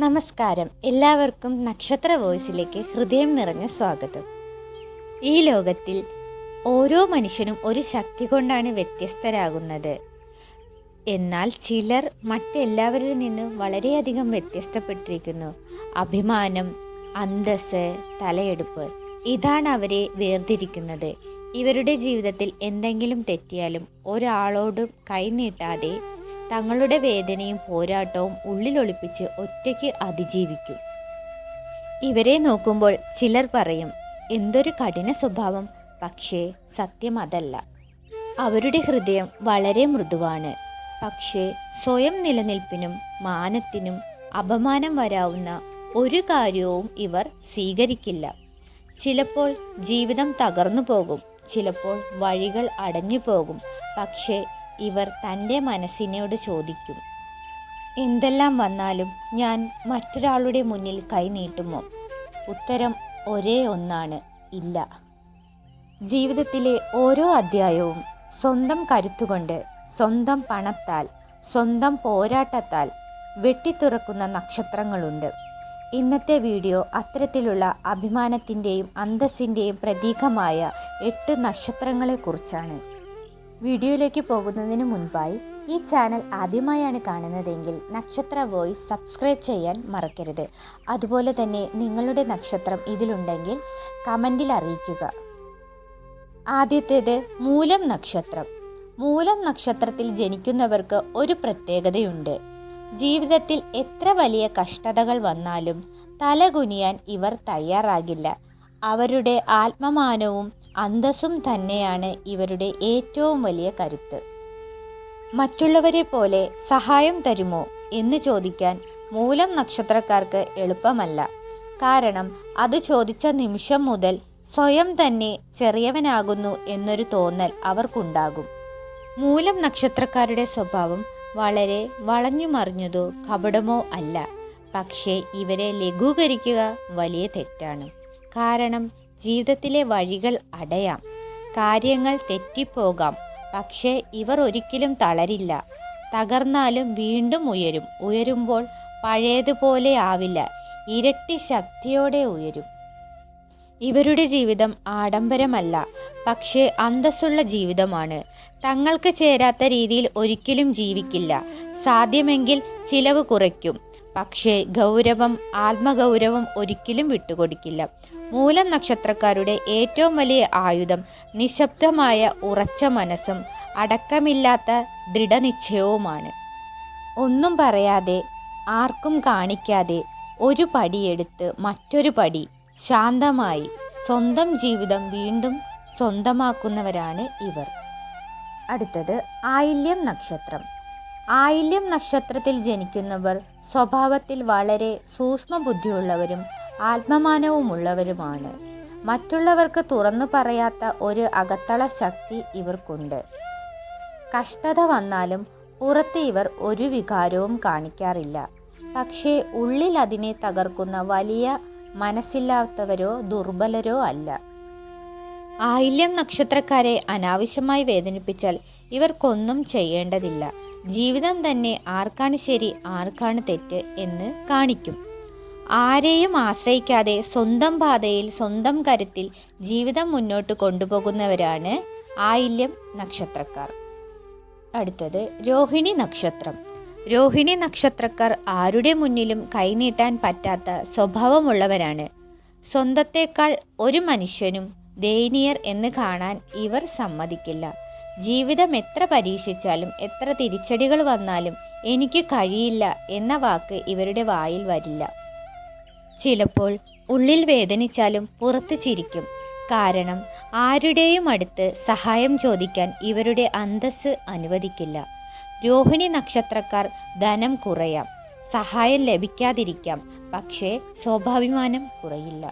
നമസ്കാരം. എല്ലാവർക്കും നക്ഷത്ര വോയിസിലേക്ക് ഹൃദയം നിറഞ്ഞ സ്വാഗതം. ഈ ലോകത്തിൽ ഓരോ മനുഷ്യനും ഒരു ശക്തി കൊണ്ടാണ് വ്യത്യസ്തരാകുന്നത്. എന്നാൽ ചിലർ മറ്റെല്ലാവരിൽ നിന്നും വളരെയധികം വ്യത്യസ്തപ്പെട്ടിരിക്കുന്നു. അഭിമാനം, അന്തസ്സ്, തലയെടുപ്പ് ഇതാണ് അവരെ വേർതിരിക്കുന്നത്. ഇവരുടെ ജീവിതത്തിൽ എന്തെങ്കിലും തെറ്റിയാലും ഒരാളോടും കൈനീട്ടാതെ തങ്ങളുടെ വേദനയും പോരാട്ടവും ഉള്ളിലൊളിപ്പിച്ച് ഒറ്റയ്ക്ക് അതിജീവിക്കും. ഇവരെ നോക്കുമ്പോൾ ചിലർ പറയും, എന്തൊരു കഠിന സ്വഭാവം. പക്ഷേ സത്യം അതല്ല. അവരുടെ ഹൃദയം വളരെ മൃദുവാണ്. പക്ഷേ സ്വയം നിലനിൽപ്പിനും മാനത്തിനും അപമാനം വരാവുന്ന ഒരു കാര്യവും ഇവർ സ്വീകരിക്കില്ല. ചിലപ്പോൾ ജീവിതം തകർന്നു പോകും, ചിലപ്പോൾ വഴികൾ അടഞ്ഞു പോകും. പക്ഷേ ഇവർ തൻ്റെ മനസ്സിനോട് ചോദിക്കും, എന്തെല്ലാം വന്നാലും ഞാൻ മറ്റൊരാളുടെ മുന്നിൽ കൈനീട്ടുമോ? ഉത്തരം ഒരേ ഒന്നാണ്, ഇല്ല. ജീവിതത്തിലെ ഓരോ അധ്യായവും സ്വന്തം കരുത്തുകൊണ്ട്, സ്വന്തം പണത്താൽ, സ്വന്തം പോരാട്ടത്താൽ വെട്ടിത്തുറക്കുന്ന നക്ഷത്രങ്ങളുണ്ട്. ഇന്നത്തെ വീഡിയോ അത്തരത്തിലുള്ള അഭിമാനത്തിൻ്റെയും അന്തസ്സിൻ്റെയും പ്രതീകമായ 8 നക്ഷത്രങ്ങളെക്കുറിച്ചാണ്. വീഡിയോയിലേക്ക് പോകുന്നതിന് മുൻപായി ഈ ചാനൽ ആദ്യമായാണ് കാണുന്നതെങ്കിൽ നക്ഷത്ര വോയിസ് സബ്സ്ക്രൈബ് ചെയ്യാൻ മറക്കരുത്. അതുപോലെ തന്നെ നിങ്ങളുടെ നക്ഷത്രം ഇതിലുണ്ടെങ്കിൽ കമൻറ്റിൽ അറിയിക്കുക. ആദ്യത്തേത് മൂലം നക്ഷത്രം. മൂലം നക്ഷത്രത്തിൽ ജനിക്കുന്നവർക്ക് ഒരു പ്രത്യേകതയുണ്ട്. ജീവിതത്തിൽ എത്ര വലിയ കഷ്ടതകൾ വന്നാലും തലകുനിയാൻ ഇവർ തയ്യാറാകില്ല. അവരുടെ ആത്മമാനവും അന്തസ്സും തന്നെയാണ് ഇവരുടെ ഏറ്റവും വലിയ കരുത്ത്. മറ്റുള്ളവരെ പോലെ സഹായം തരുമോ എന്ന് ചോദിക്കാൻ മൂലം നക്ഷത്രക്കാർക്ക് എളുപ്പമല്ല. കാരണം അത് ചോദിച്ച നിമിഷം മുതൽ സ്വയം തന്നെ ചെറിയവനാകുന്നു എന്നൊരു തോന്നൽ അവർക്കുണ്ടാകും. മൂലം നക്ഷത്രക്കാരുടെ സ്വഭാവം വളരെ വളഞ്ഞു മറിഞ്ഞതോ കപടമോ അല്ല. പക്ഷേ ഇവരെ ലഘൂകരിക്കുക വലിയ തെറ്റാണ്. കാരണം ജീവിതത്തിലെ വഴികൾ അടയാം, കാര്യങ്ങൾ തെറ്റിപ്പോകാം. പക്ഷേ ഇവർ ഒരിക്കലും തളരില്ല. തകർന്നാലും വീണ്ടും ഉയരും. ഉയരുമ്പോൾ പഴയതുപോലെ ആവില്ല, ഇരട്ടി ശക്തിയോടെ ഉയരും. ഇവരുടെ ജീവിതം ആഡംബരമല്ല, പക്ഷേ അന്തസ്സുള്ള ജീവിതമാണ്. തങ്ങൾക്ക് ചേരാത്ത രീതിയിൽ ഒരിക്കലും ജീവിക്കില്ല. സാധ്യമെങ്കിൽ ചിലവ് കുറയ്ക്കും. പക്ഷേ ഗൗരവം, ആത്മഗൗരവം ഒരിക്കലും വിട്ടുകൊടുക്കില്ല. മൂലം നക്ഷത്രക്കാരുടെ ഏറ്റവും വലിയ ആയുധം നിശബ്ദമായ ഉറച്ച മനസ്സും അടക്കമില്ലാത്ത ദൃഢനിശ്ചയവുമാണ്. ഒന്നും പറയാതെ, ആർക്കും കാണിക്കാതെ ഒരു പടിയെടുത്ത് മറ്റൊരു പടി ശാന്തമായി സ്വന്തം ജീവിതം വീണ്ടും സ്വന്തമാക്കുന്നവരാണ് ഇവർ. അടുത്തത് ആയില്യം നക്ഷത്രം. ആയില്യം നക്ഷത്രത്തിൽ ജനിക്കുന്നവർ സ്വഭാവത്തിൽ വളരെ സൂക്ഷ്മബുദ്ധിയുള്ളവരും ആത്മമാനവുമുള്ളവരുമാണ്. മറ്റുള്ളവർക്ക് തുറന്നു പറയാത്ത ഒരു അകത്തള ശക്തി ഇവർക്കുണ്ട്. കഷ്ടത വന്നാലും പുറത്ത് ഇവർ ഒരു വികാരവും കാണിക്കാറില്ല. പക്ഷേ ഉള്ളിൽ അതിനെ തകർക്കുന്ന വലിയ മനസ്സില്ലാത്തവരോ ദുർബലരോ അല്ല. ആയില്യം നക്ഷത്രക്കാരെ അനാവശ്യമായി വേദനിപ്പിച്ചാൽ ഇവർക്കൊന്നും ചെയ്യേണ്ടതില്ല. ജീവിതം തന്നെ ആർക്കാണ് ശരി, ആർക്കാണ് തെറ്റ് എന്ന് കാണിക്കും. ആരെയും ആശ്രയിക്കാതെ സ്വന്തം പാതയിൽ സ്വന്തം കരുത്തിൽ ജീവിതം മുന്നോട്ട് കൊണ്ടുപോകുന്നവരാണ് ആയില്യം നക്ഷത്രക്കാർ. അടുത്തത് രോഹിണി നക്ഷത്രം. രോഹിണി നക്ഷത്രക്കാർ ആരുടെ മുന്നിലും കൈനീട്ടാൻ പറ്റാത്ത സ്വഭാവമുള്ളവരാണ്. സ്വന്തത്തേക്കാൾ ഒരു മനുഷ്യനും ദയനീയർ എന്ന് കാണാൻ ഇവർ സമ്മതിക്കില്ല. ജീവിതം എത്ര പരീക്ഷിച്ചാലും എത്ര തിരിച്ചടികൾ വന്നാലും എനിക്ക് കഴിയില്ല എന്ന വാക്ക് ഇവരുടെ വായിൽ വരില്ല. ചിലപ്പോൾ ഉള്ളിൽ വേദനിച്ചാലും പുറത്ത് ചിരിക്കും. കാരണം ആരുടെയും അടുത്ത് സഹായം ചോദിക്കാൻ ഇവരുടെ അന്തസ്സ് അനുവദിക്കില്ല. രോഹിണി നക്ഷത്രക്കാർ ധനം കുറയാം, സഹായം ലഭിക്കാതിരിക്കാം, പക്ഷേ സ്വാഭിമാനം കുറയില്ല.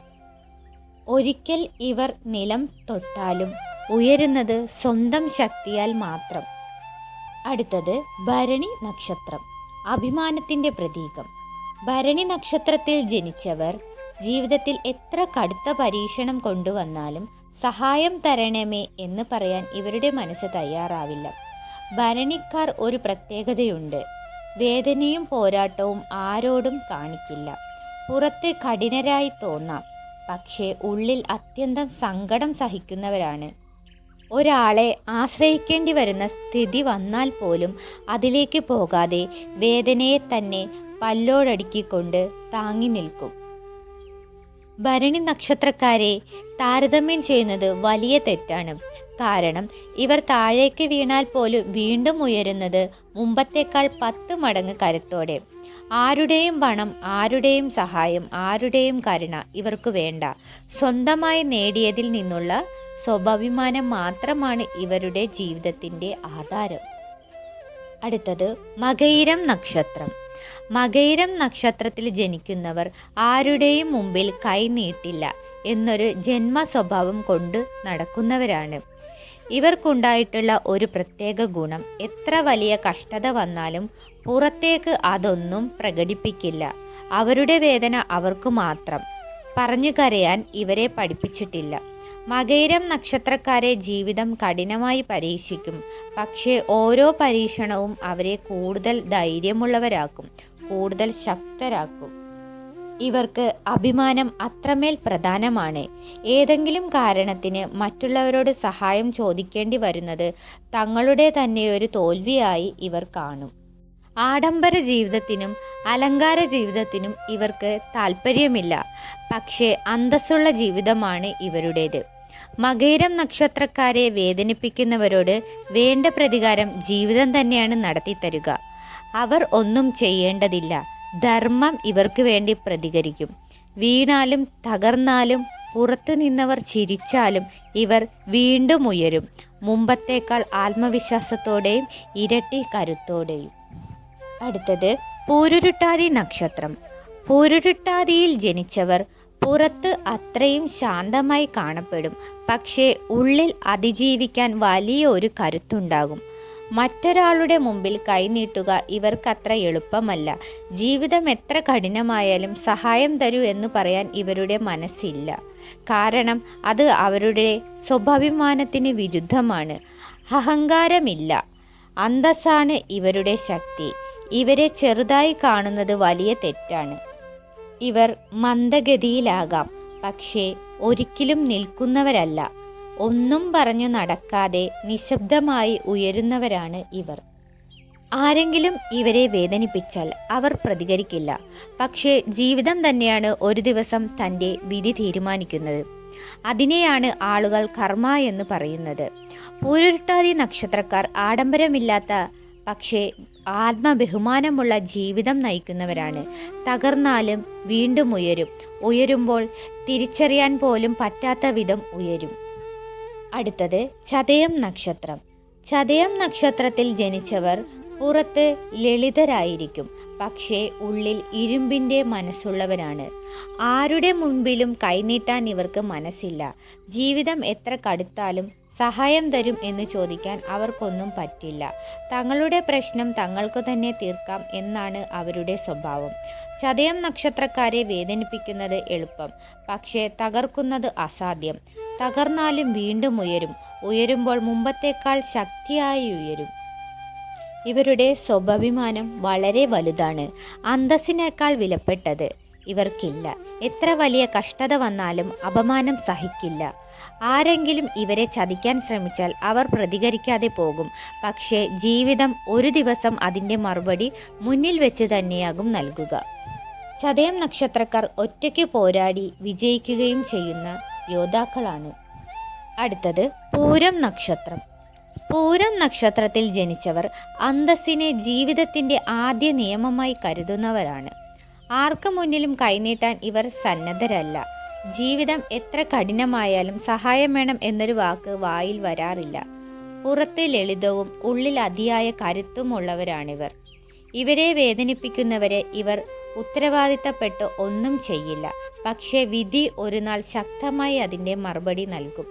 ഒരിക്കൽ ഇവർ നിലം തൊട്ടാലും ഉയരുന്നത് സ്വന്തം ശക്തിയാൽ മാത്രം. അടുത്തത് ഭരണി നക്ഷത്രം. അഭിമാനത്തിൻ്റെ പ്രതീകം. ഭരണി നക്ഷത്രത്തിൽ ജനിച്ചവർ ജീവിതത്തിൽ എത്ര കടുത്ത പരീക്ഷണം കൊണ്ടുവന്നാലും സഹായം തരണമേ എന്ന് പറയാൻ ഇവരുടെ മനസ്സ് തയ്യാറാവില്ല. ഭരണിക്കാർ ഒരു പ്രത്യേകതയുണ്ട്. വേദനയും പോരാട്ടവും ആരോടും കാണിക്കില്ല. പുറത്ത് കഠിനരായി തോന്നാം, പക്ഷേ ഉള്ളിൽ അത്യന്തം സങ്കടം സഹിക്കുന്നവരാണ്. ഒരാളെ ആശ്രയിക്കേണ്ടി വരുന്ന സ്ഥിതി വന്നാൽ പോലും അതിലേക്ക് പോകാതെ വേദനയെ തന്നെ പല്ലോടടുക്കിക്കൊണ്ട് താങ്ങി നിൽക്കും. ഭരണി നക്ഷത്രക്കാരെ താരതമ്യം ചെയ്യുന്നത് വലിയ തെറ്റാണ്. കാരണം ഇവർ താഴേക്ക് വീണാൽ പോലും വീണ്ടും ഉയരുന്നത് മുമ്പത്തേക്കാൾ 10 മടങ്ങ് കരുത്തോടെ. ആരുടെയും പണം, ആരുടെയും സഹായം, ആരുടെയും കരുണ ഇവർക്ക് വേണ്ട. സ്വന്തമായി നേടിയതിൽ നിന്നുള്ള സ്വാഭിമാനം മാത്രമാണ് ഇവരുടെ ജീവിതത്തിൻ്റെ ആധാരം. അടുത്തത് മകയിരം നക്ഷത്രം. മകയിരം നക്ഷത്രത്തിൽ ജനിക്കുന്നവർ ആരുടെയും മുമ്പിൽ കൈ നീട്ടില്ല എന്നൊരു ജന്മ സ്വഭാവം കൊണ്ട് നടക്കുന്നവരാണ്. ഇവർക്കുണ്ടായിട്ടുള്ള ഒരു പ്രത്യേക ഗുണം, എത്ര വലിയ കഷ്ടത വന്നാലും പുറത്തേക്ക് അതൊന്നും പ്രകടിപ്പിക്കില്ല. അവരുടെ വേദന അവർക്ക് മാത്രം. പറഞ്ഞു കരയാൻ ഇവരെ പഠിപ്പിച്ചിട്ടില്ല. മകയിരം നക്ഷത്രക്കാരെ ജീവിതം കഠിനമായി പരീക്ഷിക്കും. പക്ഷേ ഓരോ പരീക്ഷണവും അവരെ കൂടുതൽ ധൈര്യമുള്ളവരാക്കും, കൂടുതൽ ശക്തരാക്കും. ഇവർക്ക് അഭിമാനം അത്രമേൽ പ്രധാനമാണ്. ഏതെങ്കിലും കാരണത്തിന് മറ്റുള്ളവരോട് സഹായം ചോദിക്കേണ്ടി വരുന്നത് തങ്ങളുടെ തന്നെ ഒരു തോൽവിയായി ഇവർ കാണും. ആഡംബര ജീവിതത്തിനും അലങ്കാര ജീവിതത്തിനും ഇവർക്ക് താല്പര്യമില്ല. പക്ഷേ അന്തസ്സുള്ള ജീവിതമാണ് ഇവരുടേത്. മകയിരം നക്ഷത്രക്കാരെ വേദനിപ്പിക്കുന്നവരോട് വേണ്ട പ്രതികാരം ജീവിതം തന്നെയാണ് നടത്തിത്തരുക. അവർ ഒന്നും ചെയ്യേണ്ടതില്ല. ധർമ്മം ഇവർക്ക് വേണ്ടി പ്രതികരിക്കും. വീണാലും തകർന്നാലും പുറത്തു നിന്നവർ ചിരിച്ചാലും ഇവർ വീണ്ടും ഉയരും, മുമ്പത്തേക്കാൾ ആത്മവിശ്വാസത്തോടെയും ഇരട്ടി കരുത്തോടെയും. അടുത്തത് പൂരുരുട്ടാതി നക്ഷത്രം. പൂരുരുട്ടാതിയിൽ ജനിച്ചവർ പുറത്ത് അത്രയും ശാന്തമായി കാണപ്പെടും, പക്ഷേ ഉള്ളിൽ അതിജീവിക്കാൻ വലിയ ഒരു കരുത്തുണ്ടാകും. മറ്റൊരാളുടെ മുമ്പിൽ കൈനീട്ടുക ഇവർക്കത്ര എളുപ്പമല്ല. ജീവിതം എത്ര കഠിനമായാലും സഹായം തരൂ എന്ന് പറയാൻ ഇവരുടെ മനസ്സില്ല. കാരണം അത് അവരുടെ സ്വാഭിമാനത്തിന് വിരുദ്ധമാണ്. അഹങ്കാരമില്ല, അന്തസ്സാണ് ഇവരുടെ ശക്തി. ഇവരെ ചെറുതായി കാണുന്നത് വലിയ തെറ്റാണ്. ഇവർ മന്ദഗതിയിലാകാം, പക്ഷേ ഒരിക്കലും നിൽക്കുന്നവരല്ല. ഒന്നും പറഞ്ഞു നടക്കാതെ നിശബ്ദമായി ഉയരുന്നവരാണ് ഇവർ. ആരെങ്കിലും ഇവരെ വേദനിപ്പിച്ചാൽ അവർ പ്രതികരിക്കില്ല. പക്ഷേ ജീവിതം തന്നെയാണ് ഒരു ദിവസം തൻ്റെ വിധി തീരുമാനിക്കുന്നത്. അതിനെയാണ് ആളുകൾ കർമ്മ എന്ന് പറയുന്നത്. പൂരുരുട്ടാതി നക്ഷത്രക്കാർ ആഡംബരമില്ലാത്ത പക്ഷേ ആത്മബഹുമാനമുള്ള ജീവിതം നയിക്കുന്നവരാണ്. തകർന്നാലും വീണ്ടും ഉയരും. ഉയരുമ്പോൾ തിരിച്ചറിയാൻ പോലും പറ്റാത്ത വിധം ഉയരും. അടുത്തത് ചതയം നക്ഷത്രം. ചതയം നക്ഷത്രത്തിൽ ജനിച്ചവർ പുറത്ത് ലളിതരായിരിക്കും, പക്ഷേ ഉള്ളിൽ ഇരുമ്പിൻ്റെ മനസ്സുള്ളവരാണ്. ആരുടെ മുൻപിലും കൈനീട്ടാൻ ഇവർക്ക് മനസ്സില്ല. ജീവിതം എത്ര കടുത്താലും സഹായം തരും എന്ന് ചോദിക്കാൻ അവർക്കൊന്നും പറ്റില്ല. തങ്ങളുടെ പ്രശ്നം തങ്ങൾക്ക് തന്നെ തീർക്കാം എന്നാണ് അവരുടെ സ്വഭാവം. ചതയം നക്ഷത്രക്കാരെ വേദനിപ്പിക്കുന്നത് എളുപ്പം, പക്ഷേ തകർക്കുന്നത് അസാധ്യം. തകർന്നാലും വീണ്ടും ഉയരും. ഉയരുമ്പോൾ മുമ്പത്തേക്കാൾ ശക്തിയായി ഉയരും. ഇവരുടെ സ്വാഭിമാനം വളരെ വലുതാണ്. അന്തസ്സിനേക്കാൾ വിലപ്പെട്ടത് ഇവർക്കില്ല. എത്ര വലിയ കഷ്ടത വന്നാലും അപമാനം സഹിക്കില്ല. ആരെങ്കിലും ഇവരെ ചതിക്കാൻ ശ്രമിച്ചാൽ അവർ പ്രതികരിക്കാതെ പോകും. പക്ഷേ ജീവിതം ഒരു ദിവസം അതിൻ്റെ മറുപടി മുന്നിൽ വെച്ച് തന്നെയാകും നൽകുക. ചതയം നക്ഷത്രക്കാർ ഒറ്റയ്ക്ക് പോരാടി വിജയിക്കുകയും ചെയ്യുന്ന യോദ്ധാക്കളാണ്. അടുത്തത് പൂരം നക്ഷത്രം. പൂരം നക്ഷത്രത്തിൽ ജനിച്ചവർ അന്തസ്സിനെ ജീവിതത്തിൻ്റെ ആദ്യ നിയമമായി കരുതുന്നവരാണ്. ആർക്കു മുന്നിലും കൈനീട്ടാൻ ഇവർ സന്നദ്ധരല്ല. ജീവിതം എത്ര കഠിനമായാലും സഹായം വേണം എന്നൊരു വാക്ക് വായിൽ വരാറില്ല. പുറത്ത് ലളിതവും ഉള്ളിൽ അതിയായ കരുത്തുമുള്ളവരാണിവർ. ഇവരെ വേദനിപ്പിക്കുന്നവരെ ഇവർ ഉത്തരവാദിത്തപ്പെട്ട് ഒന്നും ചെയ്യില്ല. പക്ഷേ വിധി ഒരു നാൾ ശക്തമായി അതിൻ്റെ മറുപടി നൽകും.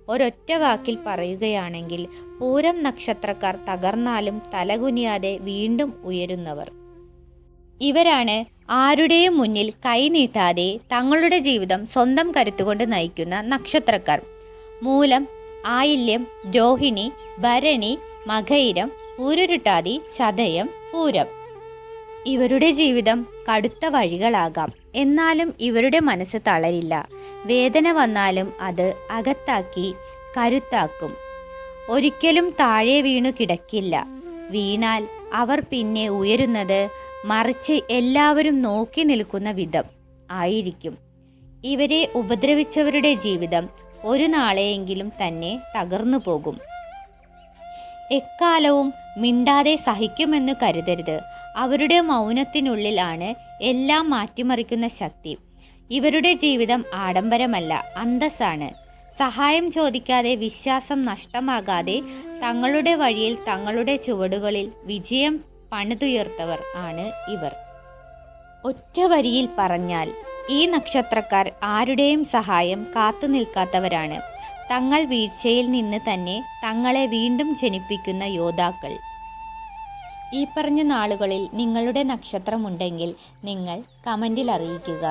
ഒരൊറ്റ വാക്കിൽ പറയുകയാണെങ്കിൽ പൂരം നക്ഷത്രക്കാർ തകർന്നാലും തലകുനിയാതെ വീണ്ടും ഉയരുന്നവർ. ഇവരാണ് ആരുടെയും മുന്നിൽ കൈനീട്ടാതെ തങ്ങളുടെ ജീവിതം സ്വന്തം കരുത്തുകൊണ്ട് നയിക്കുന്ന നക്ഷത്രക്കാർ. മൂലം, ആയില്യം, രോഹിണി, ഭരണി, മകയിരം, പൂരുരുട്ടാതി, ചതയം, പൂരം. ഇവരുടെ ജീവിതം കടുത്ത വഴികളാകാം, എന്നാലും ഇവരുടെ മനസ്സ് തളരില്ല. വേദന വന്നാലും അത് അകത്താക്കി കരുത്താക്കും. ഒരിക്കലും താഴെ വീണു കിടക്കില്ല. വീണാൽ അവർ പിന്നെ ഉയരുന്നത് മറിച്ച് എല്ലാവരും നോക്കി നിൽക്കുന്ന വിധം ആയിരിക്കും. ഇവരെ ഉപദ്രവിച്ചവരുടെ ജീവിതം ഒരു നാളെയെങ്കിലും തന്നെ തകർന്നു പോകും. എക്കാലവും മിണ്ടാതെ സഹിക്കുമെന്ന് കരുതരുത്. അവരുടെ മൗനത്തിനുള്ളിൽ ആണ് എല്ലാം മാറ്റിമറിക്കുന്ന ശക്തി. ഇവരുടെ ജീവിതം ആഡംബരമല്ല, അന്തസ്സാണ്. സഹായം ചോദിക്കാതെ, വിശ്വാസം നഷ്ടമാകാതെ തങ്ങളുടെ വഴിയിൽ തങ്ങളുടെ ചുവടുകളിൽ വിജയം പണിതുയർത്തവർ ആണ് ഇവർ. ഒറ്റ വരിയിൽ പറഞ്ഞാൽ ഈ നക്ഷത്രക്കാർ ആരുടെയും സഹായം കാത്തു നിൽക്കാത്തവരാണ്. തങ്ങൾ വീഴ്ചയിൽ നിന്ന് തന്നെ തങ്ങളെ വീണ്ടും ജനിപ്പിക്കുന്ന യോദ്ധാക്കൾ. ഈ പറഞ്ഞ നാളുകളിൽ നിങ്ങളുടെ നക്ഷത്രമുണ്ടെങ്കിൽ നിങ്ങൾ കമൻറ്റിൽ അറിയിക്കുക.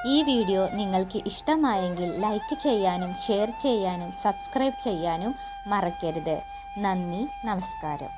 ഈ വീഡിയോ നിങ്ങൾക്ക് ഇഷ്ടമായെങ്കിൽ ലൈക്ക് ചെയ്യാനും ഷെയർ ചെയ്യാനും സബ്സ്ക്രൈബ് ചെയ്യാനും മറക്കരുത്. നന്ദി, നമസ്കാരം.